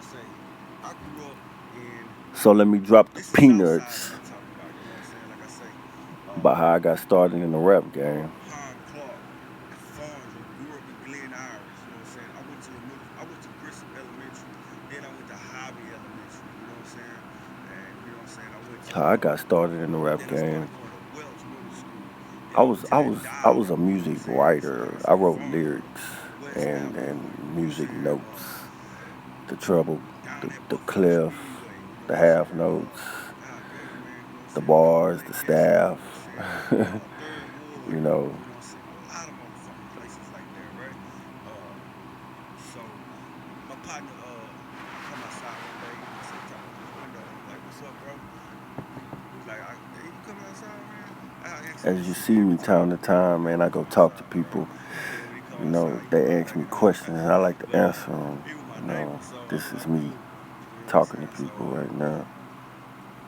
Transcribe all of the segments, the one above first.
I say, I grew up in So let me drop the this is Southside that peanuts I'm talking about. You know what I'm saying? Like I say, about how I got started in the rap game. Pine Clark and Farnsville. Grew up in Glen Iris. You know what I'm saying? I went to Grissom Elementary. Then I went to Hobby Elementary. You know what I'm saying? And you know what I'm saying? I went to How I got started in the rap then I started game. going to Welch Middle School. Then I I was went to I that was I was Dowd. a You know what I'm music saying? So like I writer. I say, wrote Farnsville, lyrics West and Hampton. You know what I'm music saying? notes, the treble, Down at the Buffalo clef, Speedway. You know the what I'm half saying? notes, God damn man. You know what I'm the saying? Up in bars, the Lake Hissing. You staff. know what I'm saying? Third Ward. You know, You know what I'm saying? A lot of motherfucking places like that, right? So my partner come outside one day. I said, tap on his window. I'm like, what's up, bro? He was like, hey, you coming outside, man? I ask him as this you shit see every me time, time to man. When the time, man, nigga I go come talk to outside, man. people. And then when he come You know, outside, you know, they I ask like me him. questions and I like to But answer them. he was my You neighbor, know, so this is I'm me cool. You know what I'm talking to saying? So people right now.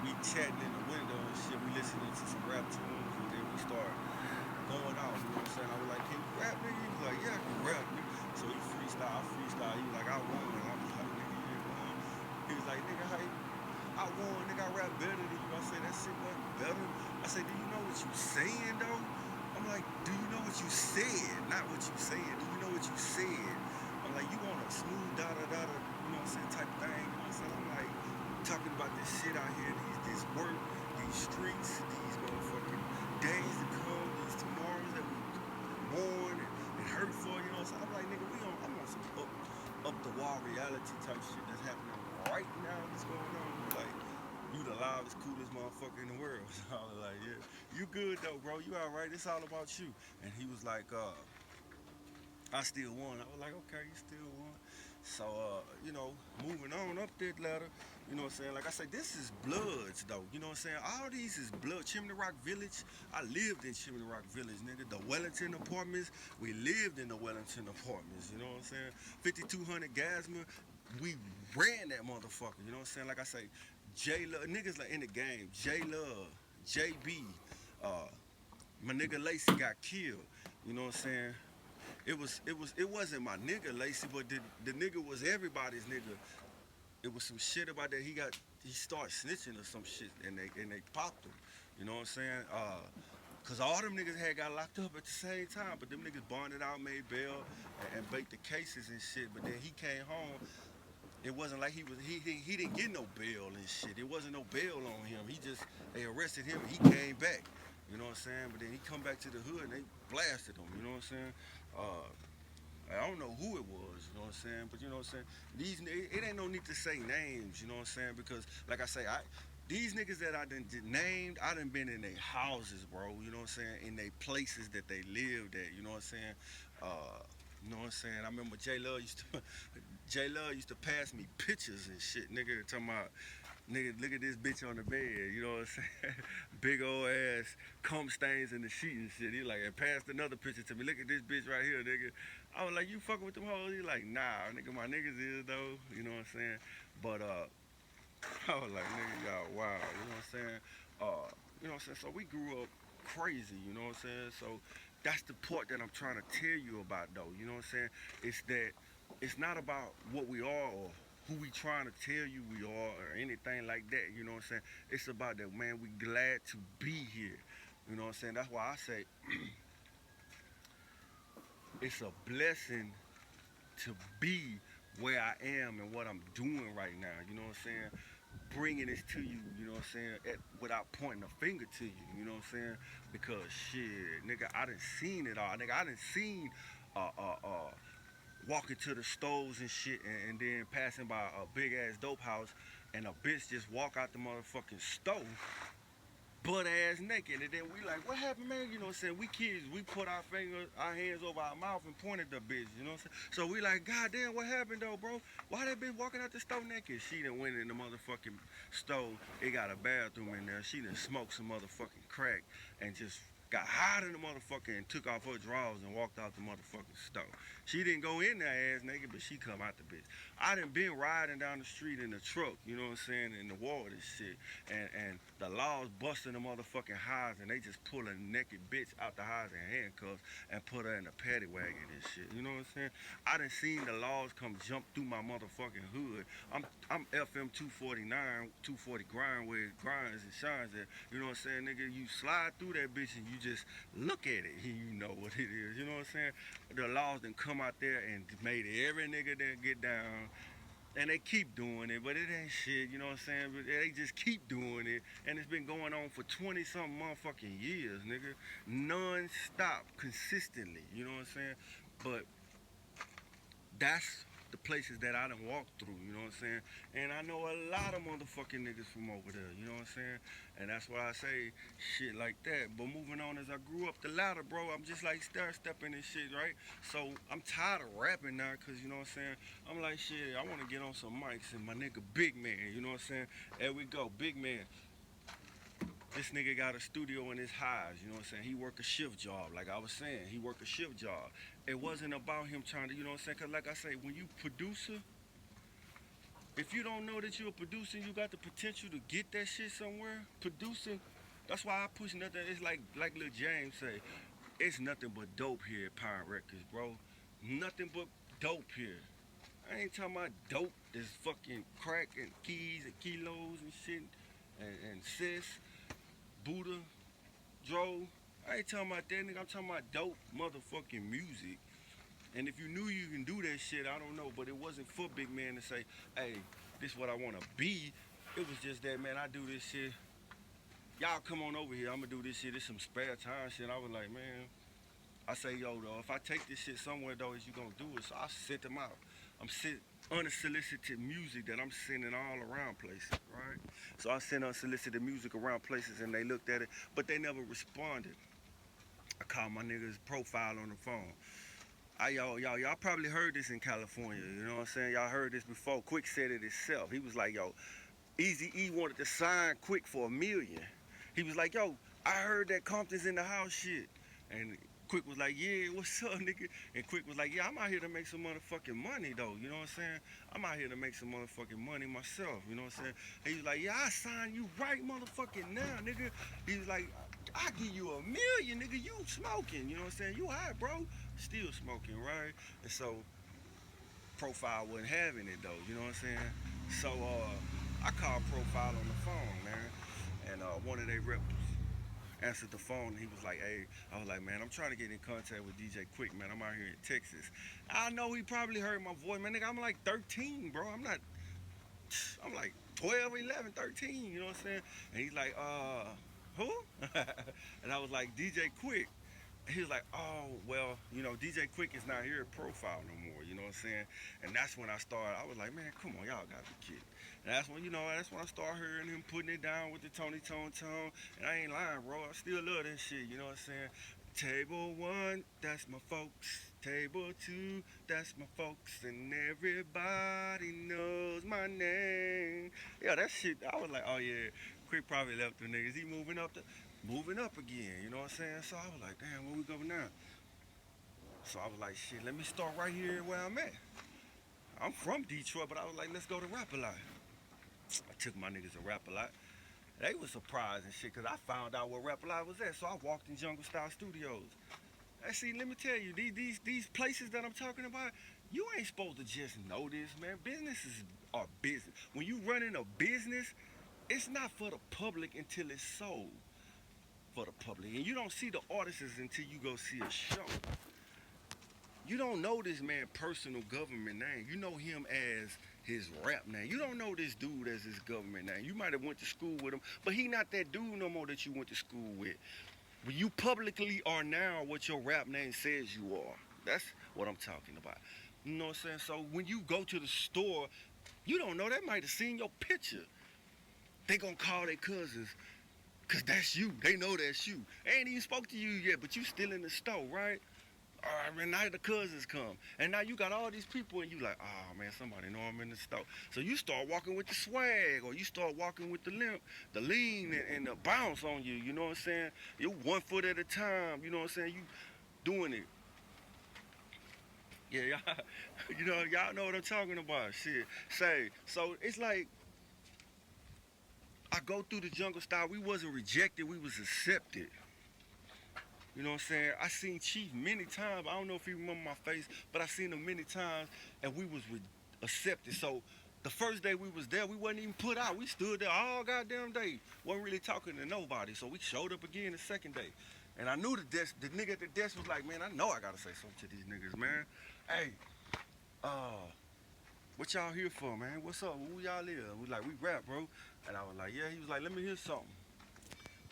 we chatting in the window and shit. We listening to some rap tunes, and then we start going off. You know what I'm saying? I was like, "Can you rap, nigga?" He was like, "Yeah, I can rap, nigga." So he freestyle, I freestyle. He was like, "I won." I was like, "Nigga, you ain't won." He was like, "Nigga, how you?" I won, nigga. I rap better than you. I said that shit wasn't better. I said, do you know what you saying though? I'm like, do you know what you said? Not what you said. Do you know what you said? I'm like, you want a smooth da da da da, you know what I'm saying, type thing. You know what I'm saying? I'm like talking about this shit out here, this work, these streets, these motherfucking days to come, these tomorrows that we mourn and hurt for. You know what I'm saying? I'm like, nigga, I'm on some up the wall reality type shit that's happening right now that's going on. He was like, you the loudest, coolest motherfucker in the world. So I was like, yeah, you good though, bro. You all right. It's all about you. And he was like, I still won. I was like, okay, you still won. So, you know, moving on up that ladder, you know what I'm saying? Like I said, this is Bloods, though. You know what I'm saying? All these is Blood. Chimney Rock Village. I lived in Chimney Rock Village, nigga. The Wellington apartments. We lived in the Wellington apartments. You know what I'm saying? 5200 Gasman. We ran that motherfucker. You know what I'm saying? Like I say, J Love, niggas like in the game. J Love, JB, uh, my nigga Lacey got killed. You know what I'm saying? It wasn't my nigga Lacey, but the nigga was everybody's nigga. It was some shit about that he started snitching or some shit and they popped him. You know what I'm saying? Cause all them niggas had got locked up at the same time, but them niggas bonded out, made bail, and baked the cases and shit. But then he came home. It wasn't like he didn't get no bail and shit. It wasn't no bail on him. They arrested him and he came back. You know what I'm saying? But then he come back to the hood and they blasted him. You know what I'm saying? I don't know who it was, you know what I'm saying? But you know what I'm saying? It ain't no need to say names, you know what I'm saying? Because like I say, these niggas that I done named, I done been in their houses, bro. You know what I'm saying? In their places that they lived at, you know what I'm saying? You know what I'm saying? I remember J Love used to pass me pictures and shit, nigga, talking about nigga, look at this bitch on the bed, you know what I'm saying? Big old ass cum stains in the sheet and shit. He like, and passed another picture to me. Look at this bitch right here, nigga. I was like, you fucking with them hoes? He like, nah, nigga, my niggas is though. You know what I'm saying? But I was like, nigga, y'all wow. You know what I'm saying? You know what I'm saying? So we grew up crazy. You know what I'm saying? So that's the part that I'm trying to tell you about, though. You know what I'm saying? It's that it's not about what we are or who we trying to tell you we are or anything like that. You know what I'm saying? It's about that, man. We glad to be here. You know what I'm saying? That's why I say it's a blessing to be where I am and what I'm doing right now. You know what I'm saying? Bringing this to you, you know what I'm saying, without pointing a finger to you, you know what I'm saying? Because shit, nigga, I done seen it all. Nigga, I done seen uh uh uh walking to the stores and shit and then passing by a big ass dope house and a bitch just walk out the motherfucking stove butt ass naked. And then we like, what happened, man? You know what I'm saying? We kids, we put our hands over our mouth and pointed the bitch, you know what I'm saying? So we like, God damn, what happened though, bro? Why that bitch walking out the stove naked? She done went in the motherfucking stove. It got a bathroom in there. She done smoked some motherfucking crack and just got hot in the motherfucker and took off her drawers and walked out the motherfucking store. She didn't go in there ass naked, but she come out the bitch. I done been riding down the street in the truck, you know what I'm saying, in the water and shit. And the laws busting the motherfucking highs and they just pull a naked bitch out the highs in handcuffs and put her in a paddy wagon and shit. You know what I'm saying? I done seen the laws come jump through my motherfucking hood. I'm FM 249, 240 grind where it grinds and shines at. You know what I'm saying, nigga? You slide through that bitch and you just look at it and you know what it is. You know what I'm saying? The laws done come out there and made every nigga that get down. And they keep doing it, but it ain't shit, you know what I'm saying? But they just keep doing it, and it's been going on for 20 something motherfucking years, nigga. Non stop, consistently, you know what I'm saying? But that's the places that I done walked through, you know what I'm saying? And I know a lot of motherfucking niggas from over there, you know what I'm saying? And that's why I say shit like that. But moving on, as I grew up the ladder, bro, I'm just like stair stepping and shit, right? So I'm tired of rapping now, cause you know what I'm saying? I'm like, shit, I wanna get on some mics and my nigga Big Man, you know what I'm saying? There we go, Big Man. This nigga got a studio in his highs, you know what I'm saying? He work a shift job, like I was saying. He work a shift job. It wasn't about him trying to, you know what I'm saying? Cause like I say, when you producer, if you don't know that you're a producer, you got the potential to get that shit somewhere. Producing, that's why I push nothing. It's like Lil James say, it's nothing but dope here at Pine Records, bro. Nothing but dope here. I ain't talking about dope. There's fucking crack and keys and kilos and shit and sis, Buddha, Dro. I ain't talking about that nigga. I'm talking about dope motherfucking music. And if you knew you can do that shit, I don't know. But it wasn't for Big Man to say, hey, this is what I want to be. It was just that, man, I do this shit. Y'all come on over here. I'm going to do this shit. It's some spare time shit. I was like, man, I say, yo, though, if I take this shit somewhere, though, is you going to do it? So I sent them out. I'm sent unsolicited music that I'm sending all around places, right? So I sent unsolicited music around places and they looked at it, but they never responded. I called my nigga's profile on the phone. Y'all probably heard this in California. You know what I'm saying? Y'all heard this before. Quick said it himself. He was like, yo, Easy E wanted to sign Quick for $1 million. He was like, yo, I heard that Compton's in the house shit. And Quick was like, yeah, what's up, nigga? And Quick was like, yeah, I'm out here to make some motherfucking money, though. You know what I'm saying? I'm out here to make some motherfucking money myself. You know what I'm saying? He was like, yeah, I sign you right motherfucking now, nigga. He was like, I give you $1 million, nigga. You smoking. You know what I'm saying? You high, bro. Still smoking, right? And so Profile wasn't having it though, you know what I'm saying? So I called Profile on the phone, man. And one of their reps answered the phone and he was like, hey, I was like, man, I'm trying to get in contact with DJ Quick, man. I'm out here in Texas. I know he probably heard my voice, man. Nigga, I'm like 13, bro. I'm like 12, 11, 13, you know what I'm saying? And he's like, who? And I was like, DJ Quick. He was like, oh, well, you know, DJ Quick is not here at Profile no more, you know what I'm saying? And that's when I started, I was like, man, come on, y'all gotta be kidding. And that's when, you know, that's when I started hearing him putting it down with the Tony Tone Tone. And I ain't lying, bro, I still love that shit, you know what I'm saying? Table 1, that's my folks. Table 2, that's my folks. And everybody knows my name. Yeah, that shit, I was like, oh yeah, Quick probably left the niggas. He moving up again, you know what I'm saying? So I was like, damn, where we go now? So I was like, shit, let me start right here where I'm at. I'm from Detroit, but I was like, let's go to Rap A Lot. I took my niggas to Rap A Lot. They was surprised and shit, because I found out where Rap A Lot was at. So I walked in Jungle Style Studios. And see, let me tell you, these places that I'm talking about, you ain't supposed to just know this, man. Businesses are business. When you running a business, it's not for the public until it's sold for the public. And you don't see the artists until you go see a show. You don't know this man personal government name. You know him as his rap name. You don't know this dude as his government name. You might have went to school with him, but he not that dude no more that you went to school with. But you publicly are now what your rap name says you are. That's what I'm talking about. You know what I'm saying? So when you go to the store, you don't know, they might have seen your picture. They gonna call their cousins, cause that's you. They know that's you. They ain't even spoke to you yet, but you still in the store, right? All right, man, now the cousins come. And now you got all these people and you like, oh man, somebody know I'm in the store. So you start walking with the swag or you start walking with the limp, the lean and the bounce on you, you know what I'm saying? You're 1 foot at a time, you know what I'm saying? You doing it. Yeah, y'all, y'all know what I'm talking about. Shit. Say, so it's like I go through the jungle style. We wasn't rejected, we was accepted. You know what I'm saying? I seen Chief many times. I don't know if he remember my face, but I seen him many times, and we was accepted. So the first day we was there, we wasn't even put out. We stood there all goddamn day, wasn't really talking to nobody. So we showed up again the second day, and I knew the nigga at the desk was like, man, I know I gotta say something to these niggas, man. Hey, uh, what y'all here for, man? What's up? Who y'all is? We like, we rap, bro. And I was like, yeah. He was like, let me hear something.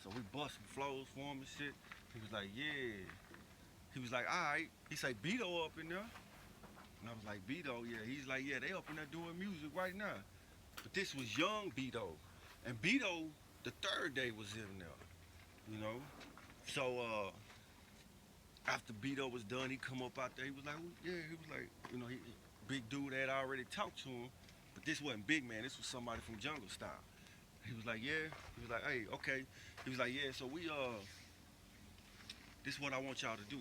So we bust some flows for him and shit. He was like, yeah. He was like, all right. He said, Beto up in there. And I was like, Beto, yeah. He's like, yeah, they up in there doing music right now. But this was young Beto. And Beto, the third day was in there, you know? So after Beto was done, he come up out there. He was like, yeah. He was like, big dude had already talked to him. But this wasn't Big Man. This was somebody from Jungle Style. He was like, yeah. He was like, hey, okay. He was like, yeah, so this is what I want y'all to do.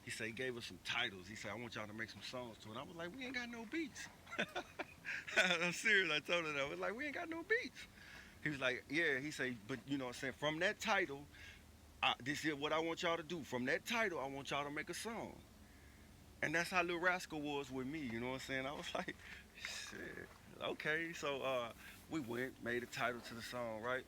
He said he gave us some titles. He said, I want y'all to make some songs to it. I was like, we ain't got no beats. I'm serious. I told him that. I was like, we ain't got no beats. He was like, yeah. He said, but you know what I'm saying? From that title, this is what I want y'all to do. From that title, I want y'all to make a song. And that's how Lil Rascal was with me. You know what I'm saying? I was like, shit. Okay. So we went, made a title to the song, right?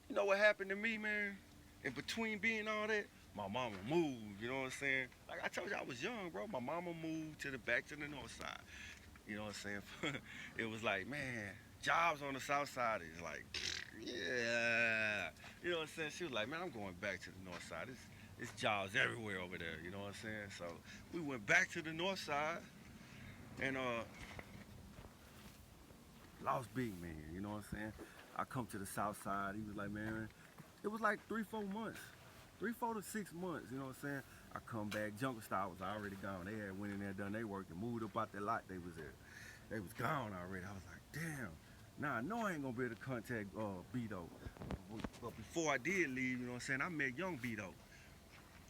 You know what happened to me, man? In between being all that, my mama moved, you know what I'm saying? Like I told you, I was young, bro. My mama moved back to the north side. You know what I'm saying? It was like, man, jobs on the south side is like, yeah. You know what I'm saying? She was like, man, I'm going back to the north side. It's jobs everywhere over there, you know what I'm saying? So we went back to the north side and lost Big Man, you know what I'm saying? I come to the south side. He was like, man, it was like 3-4 months. 3-4 to 6 months, you know what I'm saying? I come back, Jungle Style was already gone. They had went in there, done their work, and moved up out that lot they was there. They was gone already. I was like, damn. Now I know I ain't gonna be able to contact Beto. But before I did leave, you know what I'm saying, I met young Beto.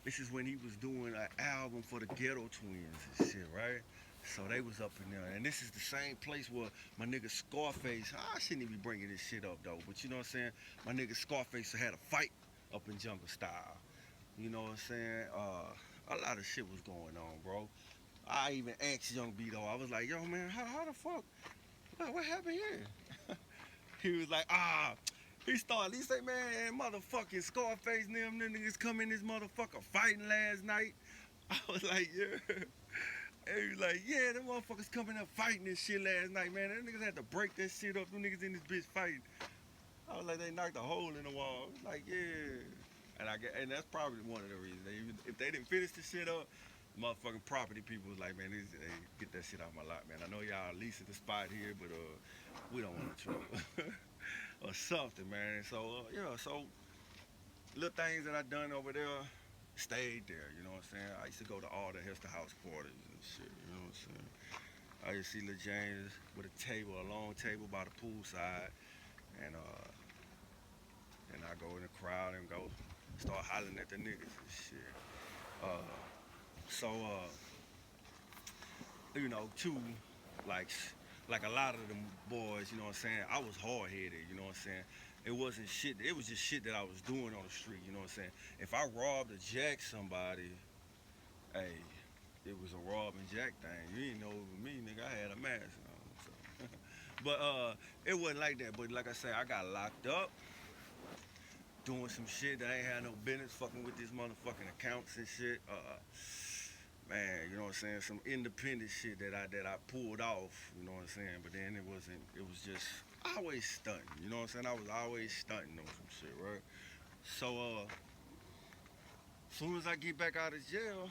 This is when he was doing an album for the Ghetto Twins and shit, right? So they was up in there. And this is the same place where my nigga Scarface, I shouldn't even be bringing this shit up though, but you know what I'm saying? My nigga Scarface had a fight up in Jungle Style. You know what I'm saying? A lot of shit was going on, bro. I even asked Young Beto, I was like, yo, man, how the fuck? What happened here? He was like, he said, man, motherfucking Scarface and them niggas come in this motherfucker fighting last night. I was like, yeah. And he was like, yeah, them motherfuckers coming up fighting this shit last night, man. Them niggas had to break that shit up. Them niggas in this bitch fighting. I was like, they knocked a hole in the wall. Like, yeah. And that's probably one of the reasons. If they didn't finish the shit up, motherfucking property people was like, man, hey, get that shit off my lot, man. I know y'all leasing the spot here, but we don't want to trouble. Or something, man. So, so little things that I done over there, stayed there, you know what I'm saying? I used to go to all the Hester House parties and shit, you know what I'm saying? I used to see Lil James with a table, a long table by the poolside, and then I go in the crowd and go start hollering at the niggas and shit. Uh, so, too, like, like a lot of them boys, you know what I'm saying? I was hard headed, you know what I'm saying? It wasn't shit. It was just shit that I was doing on the street, you know what I'm saying? If I robbed or jacked somebody, hey, it was a rob and jack thing. You ain't know it was me, nigga. I had a mask on. So. But it wasn't like that. But like I said, I got locked up doing some shit that I ain't had no business fucking with these motherfucking accounts and shit. Man, you know what I'm saying? Some independent shit that I pulled off, you know what I'm saying? But then it was just always stunting, you know what I'm saying? I was always stunting on some shit, right? So soon as I get back out of jail,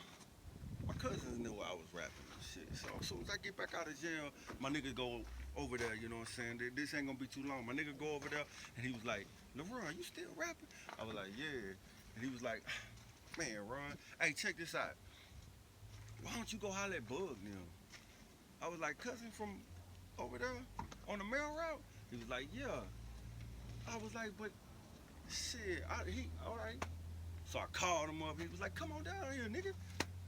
my cousins knew I was rapping and shit. So as soon as I get back out of jail, my nigga go over there, you know what I'm saying? This ain't gonna be too long. My nigga go over there and he was like, LeRon, you still rapping? I was like, yeah. And he was like, man, Ron, hey, check this out. Why don't you go holler at Bug now? I was like, cousin from over there on the mail route? He was like, yeah. I was like, but shit, he all right. So I called him up. He was like, come on down here, nigga.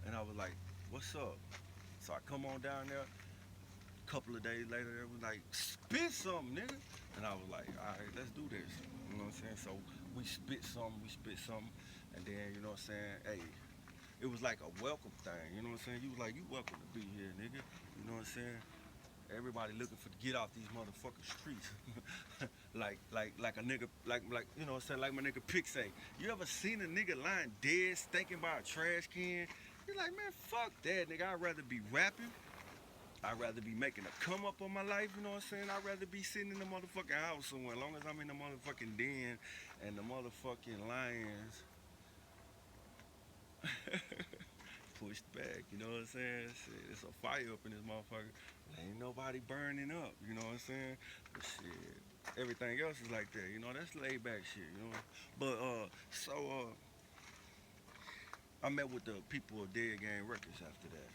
And I was like, what's up? So I come on down there. A couple of days later, they was like, spit something, nigga. And I was like, all right, let's do this. You know what I'm saying? So we spit something. And then, you know what I'm saying? Hey, it was like a welcome thing. You know what I'm saying? You was like, you welcome to be here, nigga. You know what I'm saying? Everybody looking for to get off these motherfucking streets. like a nigga, like you know what I'm saying, like my nigga Pick say. You ever seen a nigga lying dead, stinking by a trash can? You're like, man, fuck that, nigga. I'd rather be rapping. I'd rather be making a come up on my life, you know what I'm saying? I'd rather be sitting in the motherfucking house somewhere. As long as I'm in the motherfucking den and the motherfucking lions pushed back, you know what I'm saying? Shit, it's a fire up in this motherfucker. Ain't nobody burning up, you know what I'm saying? But shit, everything else is like that, you know, that's laid back shit, you know. But I met with the people of Dead Game Records after that.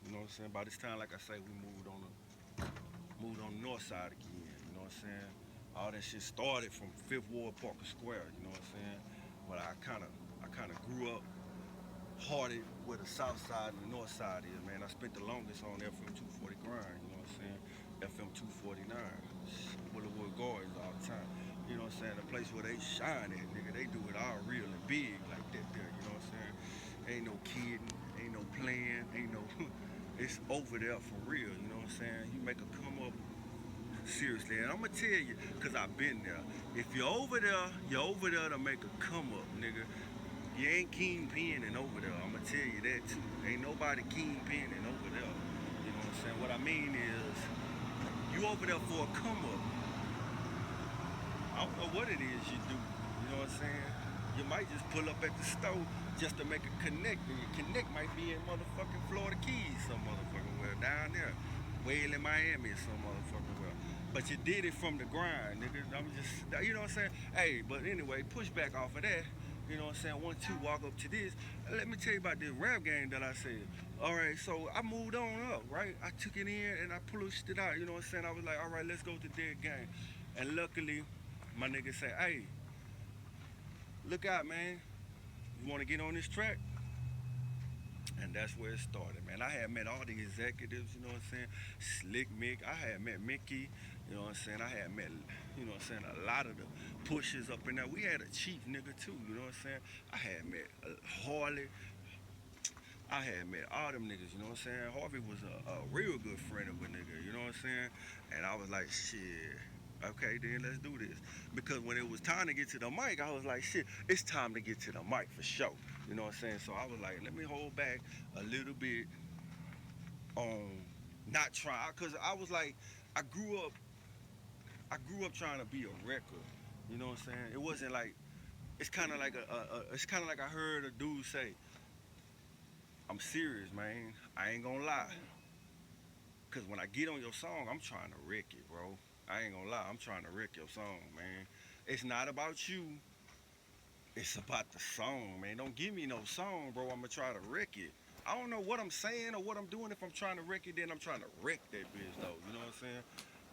You know what I'm saying? By this time, like I say, we moved on the north side again, you know what I'm saying? All that shit started from Fifth Ward Parker Square, you know what I'm saying? But I kinda grew up hearted where the south side and the north side is, man. I spent the longest on FM 240 grind, you know what I'm saying? FM 249, Willowwood Gardens all the time. You know what I'm saying? The place where they shine at, nigga. They do it all real and big like that there, you know what I'm saying? Ain't no kidding, ain't no playing, ain't no it's over there for real, you know what I'm saying? You make a come up seriously, and I'm gonna tell you, cause I've been there. If you're over there to make a come up, nigga. You ain't kingpinning over there. I'm gonna tell you that too. Ain't nobody kingpinning over there. You know what I'm saying? What I mean is, you over there for a come up. I don't know what it is you do. You know what I'm saying? You might just pull up at the store just to make a connect, and your connect might be in motherfucking Florida Keys, some motherfucking well down there, Whale in Miami, some motherfucking well. But you did it from the grind, nigga. I'm just, you know what I'm saying? Hey, but anyway, push back off of that. You know what I'm saying? 1, 2, walk up to this. Let me tell you about this rap game that I said. All right, so I moved on up, right? I took it in and I pushed it out. You know what I'm saying? I was like, all right, let's go to dead game. And luckily, my nigga say, hey, look out, man. You want to get on this track? And that's where it started, man. I had met all the executives, you know what I'm saying? Slick Mick. I had met Mickey, you know what I'm saying? I had met, you know what I'm saying, a lot of the pushers up in there. We had a chief nigga too, you know what I'm saying? I had met Harley. I had met all them niggas, you know what I'm saying? Harvey was a real good friend of a nigga, you know what I'm saying? And I was like, shit, okay, then let's do this. Because when it was time to get to the mic, I was like, shit, it's time to get to the mic for sure. You know what I'm saying? So I was like, let me hold back a little bit on not trying. Because I was like, I grew up, I grew up trying to be a record. You know what I'm saying? It wasn't like, it's kind of like it's kind of like I heard a dude say, I'm serious, man. I ain't gonna lie. Cause when I get on your song, I'm trying to wreck it, bro. I ain't gonna lie, I'm trying to wreck your song, man. It's not about you. It's about the song, man. Don't give me no song, bro. I'ma try to wreck it. I don't know what I'm saying or what I'm doing. If I'm trying to wreck it, then I'm trying to wreck that bitch, though. You know what I'm saying?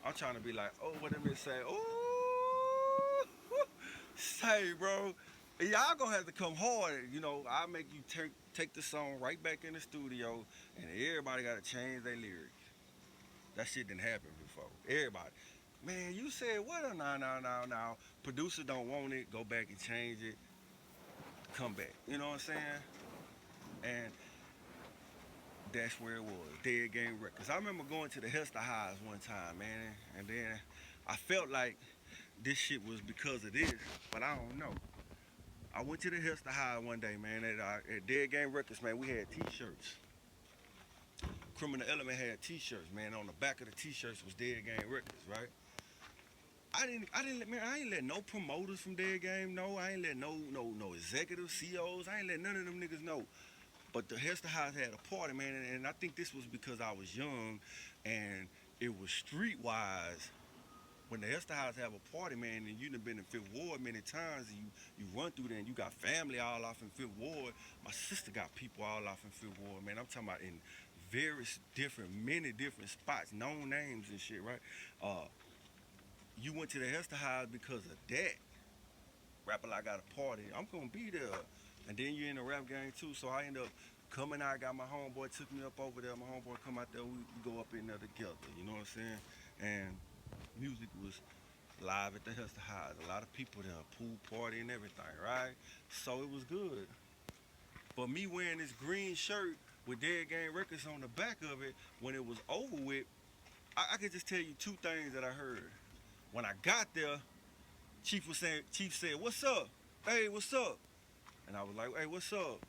I'm trying to be like, oh, what them bitch say? Oh, say, bro. Y'all gonna have to come hard. You know, I'll make you take the song right back in the studio, and everybody gotta change their lyrics. That shit didn't happen before. Everybody. Man, you said what? No, no, no, no. Producer don't want it. Go back and change it. Come back. You know what I'm saying? And that's where it was. Dead Game Records. I remember going to the Hester Highs one time, man. And then I felt like this shit was because of this, but I don't know. I went to the Hester High one day, man. At Dead Game Records, man, we had t-shirts. Criminal Element had t-shirts, man. On the back of the t-shirts was Dead Game Records, right? I ain't let no promoters from Dead Game know. I ain't let no executive CEOs. I ain't let none of them niggas know. But the Hester House had a party, man, I think this was because I was young, and it was streetwise. when the Esterhaz have a party, man, and you done been in Fifth Ward many times, and you run through there, and you got family all off in Fifth Ward. My sister got people all off in Fifth Ward, man. I'm talking about in various different, many different spots, known names and shit, right? Uh, you went to the Esterhaz because of that. Rapper, I got a party. I'm gonna be there. And then you're in the rap gang too. So I end up coming out. Got my homeboy took me up over there. My homeboy come out there. We go up in there together. You know what I'm saying? And music was live at the Hester Highs. A lot of people there, pool party and everything, right? So it was good. But me wearing this green shirt with Dead Game Records on the back of it, when it was over with, I could just tell you two things that I heard. When I got there, Chief said, "What's up? Hey, what's up?" And I was like, "Hey, what's up?"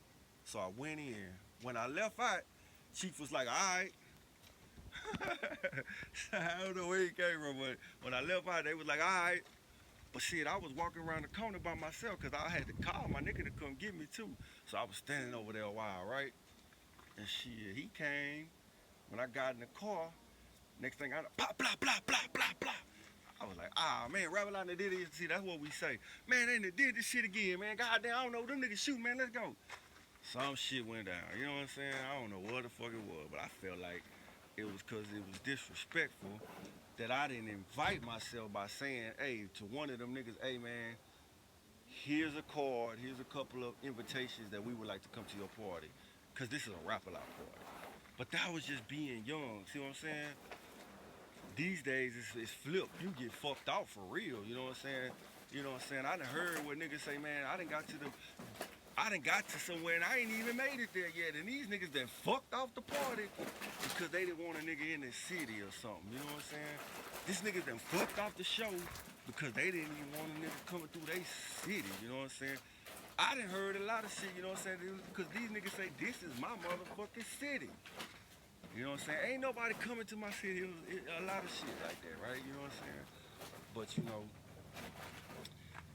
So I went in. When I left out, Chief was like, "All right." I don't know where he came from, but when I left out, they was like, "All right." But shit, I was walking around the corner by myself because I had to call my nigga to come get me too. So I was standing over there a while, right? And shit, he came. When I got in the car, next thing I know, pop, blah, blah, blah, blah, blah. I was like, man, Ravelin did it. See, that's what we say. Man, they done did this shit again, man. Goddamn, I don't know. Them niggas shoot, man. Let's go. Some shit went down. You know what I'm saying? I don't know what the fuck it was, but I felt like it was because it was disrespectful that I didn't invite myself by saying, hey, to one of them niggas, hey, man, here's a card, here's a couple of invitations that we would like to come to your party. Because this is a rap a lot party. But that was just being young. See what I'm saying? These days it's flipped. You get fucked out for real. You know what I'm saying? You know what I'm saying? I done heard what niggas say, man, I done got to somewhere and I ain't even made it there yet. And these niggas done fucked off the party because they didn't want a nigga in the city or something. You know what I'm saying? This niggas done fucked off the show because they didn't even want a nigga coming through their city. You know what I'm saying? I done heard a lot of shit, you know what I'm saying? Because these niggas say, this is my motherfucking city. You know what I'm saying? Ain't nobody coming to my city. A lot of shit like that, right? You know what I'm saying? But, you know,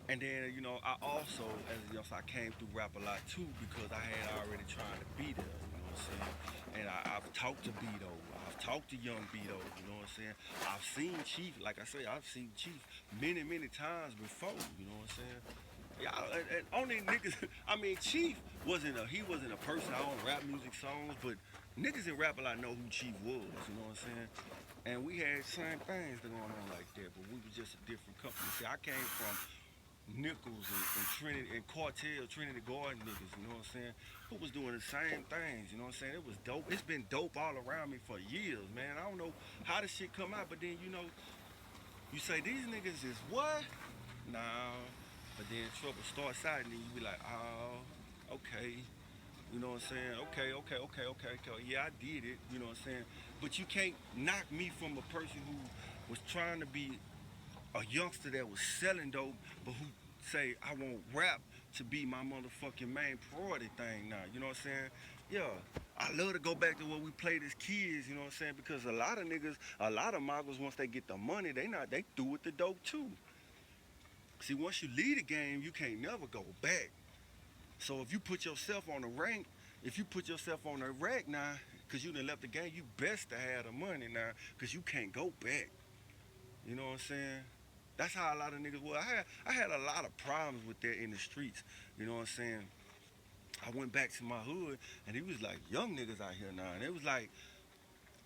and then, you know, I also, as you know, so I came through rap a lot too because I had already trying to be there, you know what I'm saying? And I've talked to Beto, I've talked to Young Beto, you know what I'm saying? I've seen Chief, like I say, I've seen Chief many, many times before, you know what I'm saying? Yeah, and only niggas, I mean, Chief he wasn't a person I don't rap music songs, but niggas in rap a lot know who Chief was, you know what I'm saying? And we had same things going on like that, but we was just a different company. See, I came from Nichols and Trinity and Cartel, Trinity Garden niggas, you know what I'm saying? Who was doing the same things, you know what I'm saying? It was dope. It's been dope all around me for years, man. I don't know how this shit come out, but then you know, you say these niggas is what? Nah. But then trouble starts out and then you be like, oh, okay. You know what I'm saying? Okay. Yeah, I did it. You know what I'm saying? But you can't knock me from a person who was trying to be a youngster that was selling dope, but who say I want rap to be my motherfucking main priority thing now. You know what I'm saying? Yeah. I love to go back to what we played as kids, you know what I'm saying? Because a lot of niggas, a lot of moggers, once they get the money, they through with the dope too. See, once you leave the game, you can't never go back. So if you put yourself on the rank, if you put yourself on the rack now, because you done left the game, you best to have the money now, because you can't go back. You know what I'm saying? That's how a lot of niggas were. I had a lot of problems with that in the streets. You know what I'm saying? I went back to my hood and it was like young niggas out here now. And it was like,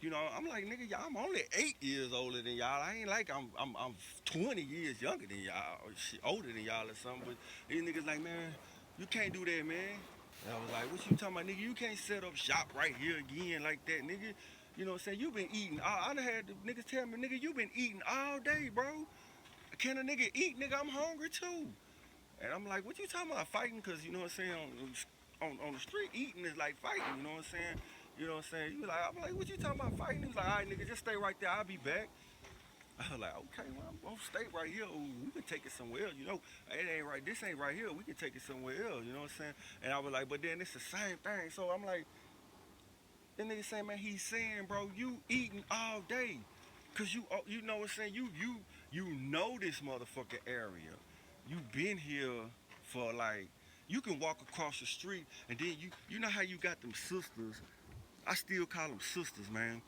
you know, I'm like, nigga, y'all, I'm only 8 years older than y'all. I ain't like I'm 20 years younger than y'all or shit, older than y'all or something. But these niggas like, man, you can't do that, man. And I was like, what you talking about, nigga? You can't set up shop right here again like that, nigga. You know what I'm saying? You been eating. I done had the niggas tell me, nigga, you been eating all day, bro. Can a nigga eat, nigga? I'm hungry too. And I'm like, what you talking about fighting? Cause you know what I'm saying, on the street, eating is like fighting, you know what I'm saying? You know what I'm saying? You like, I'm like, what you talking about fighting? He was like, all right, nigga, just stay right there, I'll be back. I was like, okay, well, I'm gonna stay right here. We can take it somewhere else, you know. It ain't right, this ain't right here. We can take it somewhere else, you know what I'm saying? And I was like, but then it's the same thing. So I'm like, that nigga saying, man, he's saying, bro, you eating all day. Cause you know what I'm saying? You know this motherfucking area. You been here for like, you can walk across the street and then you know how you got them sisters. I still call them sisters, man,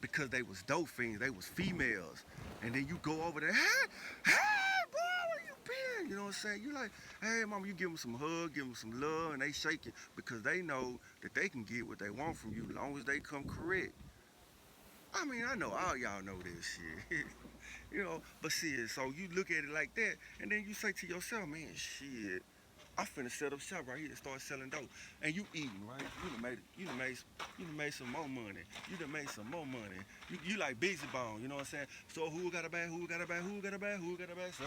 because they was dope fiends. They was females. And then you go over there, hey, boy, where you been? You know what I'm saying? You like, hey, mama, you give them some hug, give them some love, and they shake it because they know that they can get what they want from you as long as they come correct. I mean, I know all y'all know this shit. But see, so you look at it like that, and then you say to yourself, man, shit, I finna set up shop right here and start selling dope. And you eating, right? You done made some more money. You done made some more money. You like busy bone, you know what I'm saying? So who got a bag, who got a bag, who got a bag, who got a bag? So,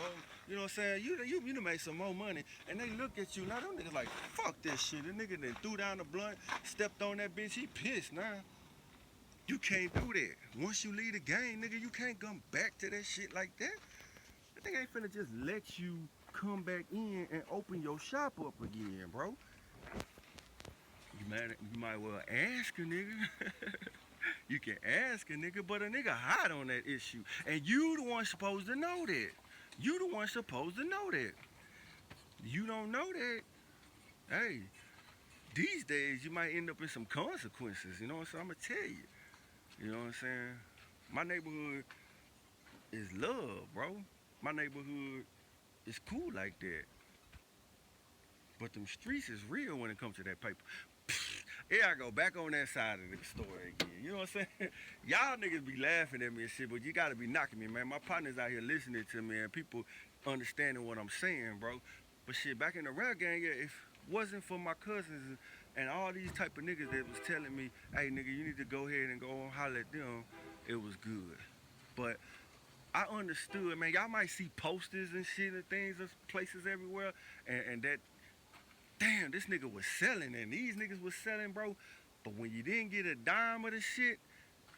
you know what I'm saying? You done made some more money. And they look at you, now them niggas like, fuck this shit. The nigga then threw down the blunt, stepped on that bitch, he pissed now. You can't do that. Once you leave the game, nigga, you can't come back to that shit like that. I think I ain't finna just let you come back in and open your shop up again, bro. You might well ask a nigga. You can ask a nigga, but a nigga hot on that issue. And you the one supposed to know that. You the one supposed to know that. You don't know that. Hey, these days you might end up in some consequences, you know what I'm saying? I'm gonna tell you. You know what I'm saying? My neighborhood is love, bro. My neighborhood is cool like that. But them streets is real when it comes to that paper. Here I go back on that side of the story again. You know what I'm saying? Y'all niggas be laughing at me and shit, but you gotta be knocking me, man. My partners out here listening to me and people understanding what I'm saying, bro. But shit, back in the rap game, yeah, if it wasn't for my cousins and all these type of niggas that was telling me, hey nigga, you need to go ahead and go and holler at them, it was good. But I understood, man. Y'all might see posters and shit and things of places everywhere, and that damn, this nigga was selling and these niggas was selling, bro. But when you didn't get a dime of the shit,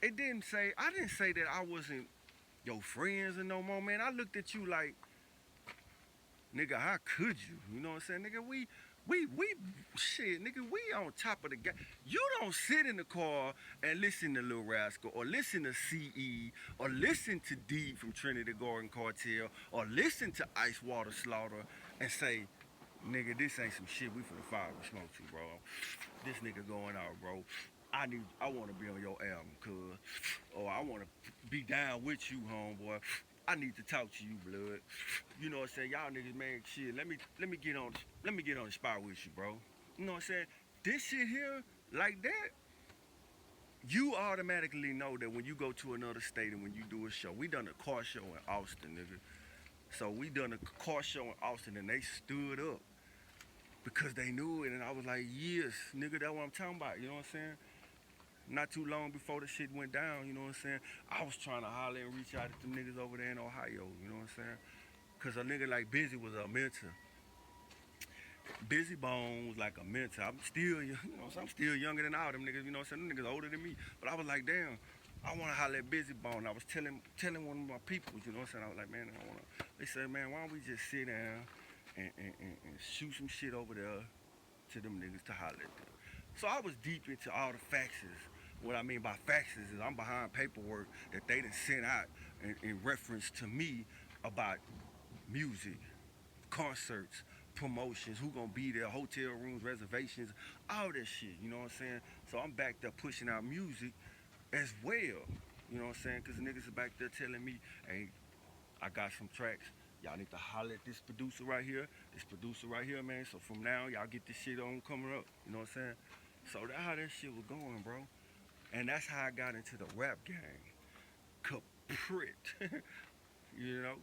I didn't say that I wasn't your friends and no more, man. I looked at you like, nigga, how could you? You know what I'm saying? Nigga, we, shit, nigga, we on top of the game. You don't sit in the car and listen to Lil Rascal or listen to CE or listen to D from Trinity Garden Cartel or listen to Ice Water Slaughter and say, nigga, this ain't some shit we finna fire and smoke to, bro. This nigga going out, bro. I wanna be on your album, cuz. Or I wanna be down with you, homeboy. I need to talk to you, blood. You know what I'm saying? Y'all niggas, man, shit. Let me get on the spot with you, bro. You know what I'm saying? This shit here, like that, you automatically know that when you go to another state and when you do a show, we done a car show in Austin, nigga. So we done a car show in Austin and they stood up because they knew it. And I was like, yes, nigga, that's what I'm talking about. You know what I'm saying? Not too long before the shit went down, you know what I'm saying? I was trying to holler and reach out to them niggas over there in Ohio, you know what I'm saying? Cause a nigga like Busy was a mentor. Busy Bone was like a mentor. I'm still, you know, so I'm still younger than all them niggas, you know what I'm saying? Them niggas older than me. But I was like, damn, I wanna holler at Busy Bone. I was telling one of my people, you know what I'm saying? I was like, man, I wanna, they said, man, why don't we just sit down and shoot some shit over there to them niggas to holler at them. So I was deep into all the faxes. What I mean by faxes is I'm behind paperwork that they done sent out in reference to me about music, concerts, promotions, who gonna be there, hotel rooms, reservations, all that shit. You know what I'm saying? So I'm back there pushing out music as well. You know what I'm saying? Cause the niggas are back there telling me, hey, I got some tracks. Y'all need to holler at this producer right here. This producer right here, man. So from now, y'all get this shit on coming up. You know what I'm saying? So that's how that shit was going, bro. And that's how I got into the rap game. Caprit. You know?